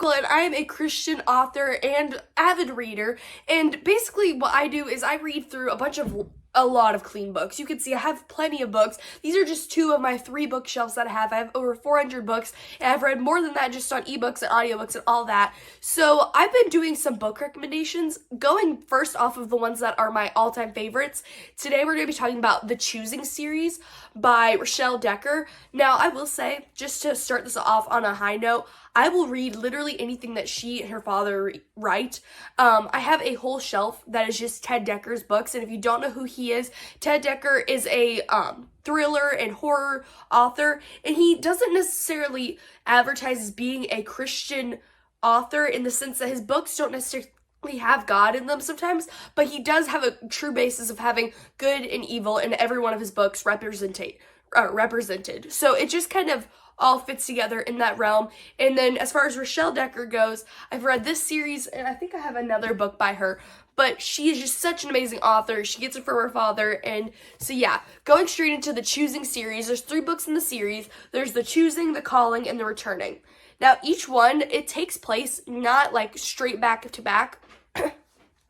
Forkel, and I am a Christian author and avid reader. And basically what I do is I read through a lot of clean books. You can see I have plenty of books. These are just 2 of my 3 bookshelves that I have. I have over 400 books, and I've read more than that just on ebooks and audiobooks and all that. So I've been doing some book recommendations, going first off of the ones that are my all-time favorites. Today we're going to be talking about the Choosing series by Rachelle Dekker. Now, I will say, just to start this off on a high note, I will read literally anything that she and her father write. I have a whole shelf that is just Ted Dekker's books, and if you don't know who he is, Ted Dekker is a thriller and horror author, and he doesn't necessarily advertise as being a Christian author in the sense that his books don't necessarily have God in them sometimes, but he does have a true basis of having good and evil in every one of his books represented. So it just kind of all fits together in that realm. And then as far as Rachelle Dekker goes, I've read this series, and I think I have another book by her, but she is just such an amazing author. She gets it from her father. And so yeah, going straight into the Choosing series, there's 3 books in the series. There's the Choosing, the Calling, and the Returning. Now each one, it takes place not like straight back to back,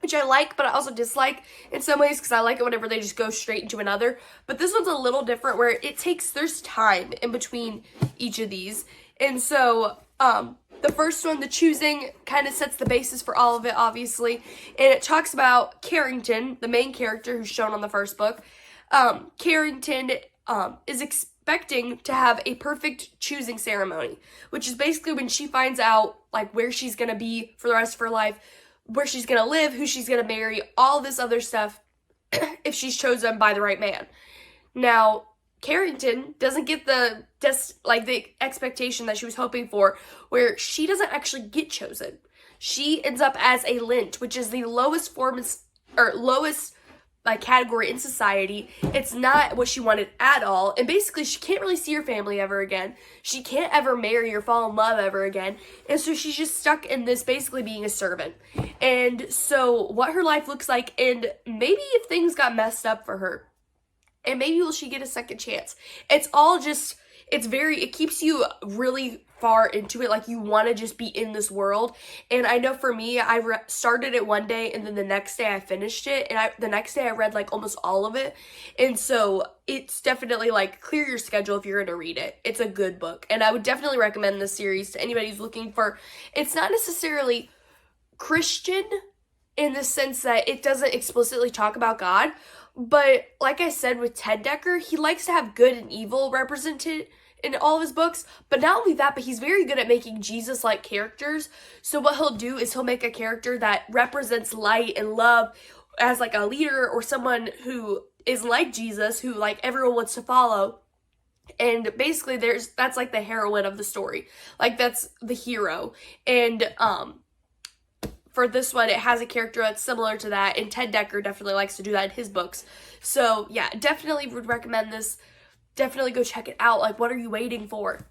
which I like, but I also dislike in some ways because I like it whenever they just go straight into another. But this one's a little different where there's time in between each of these. And so the first one, the Choosing, kind of sets the basis for all of it, obviously. And it talks about Carrington, the main character who's shown on the first book. Carrington is expecting to have a perfect choosing ceremony, which is basically when she finds out like where she's going to be for the rest of her life, where she's going to live, who she's going to marry, all this other stuff if she's chosen by the right man. Now, Carrington doesn't get the expectation that she was hoping for, where she doesn't actually get chosen. She ends up as a lint, which is the lowest category in society. It's not what she wanted at all, and basically she can't really see her family ever again. She can't ever marry or fall in love ever again, and so she's just stuck in this basically being a servant. And so what her life looks like, and maybe if things got messed up for her, and maybe will she get a second chance. It keeps you really far into it, like you want to just be in this world. And I know for me, I started it one day, and then the next day I finished it, and the next day I read like almost all of it. And so it's definitely like clear your schedule if you're going to read it. It's a good book, and I would definitely recommend this series to anybody who's looking for. It's not necessarily Christian in the sense that it doesn't explicitly talk about God, but like I said with Ted Dekker, he likes to have good and evil represented in all of his books. But not only that, but he's very good at making Jesus-like characters. So what he'll do is he'll make a character that represents light and love as like a leader or someone who is like Jesus, who like everyone wants to follow. And basically that's like the heroine of the story. Like that's the hero. And for this one, it has a character that's similar to that, and Ted Dekker definitely likes to do that in his books. So yeah, definitely would recommend this. Definitely go check it out. Like, what are you waiting for?